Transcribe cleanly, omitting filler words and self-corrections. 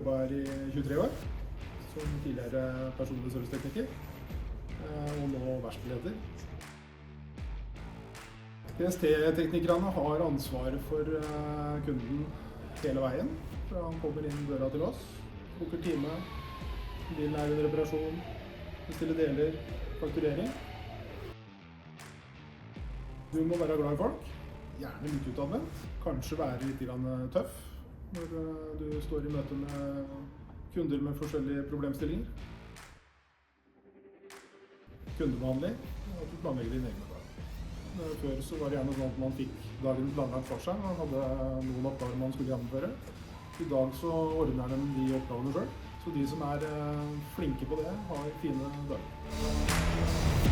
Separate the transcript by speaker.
Speaker 1: jobbet her i 23 år, som tidligere personlig servicetekniker, og nå verkstedleder. PST-teknikerne har ansvaret for kunden hele veien, fra han kommer inn døra til oss, booker time, bilen er under reparasjon, bestiller deler, fakturering. Du må være glad i folk, gjerne litt utadvendt, kanskje være litt tøff når du står i møte med kunder med forskjellige problemstillinger. Kundebehandling, at du planlegger din egen dag. Før så var det gjerne sånn at man fikk dagen planlagt for seg, man hadde noen oppgaver man skulle gjennomføre. I dag så ordner de oppgavene selv, så de som er flinke på det har fine dager.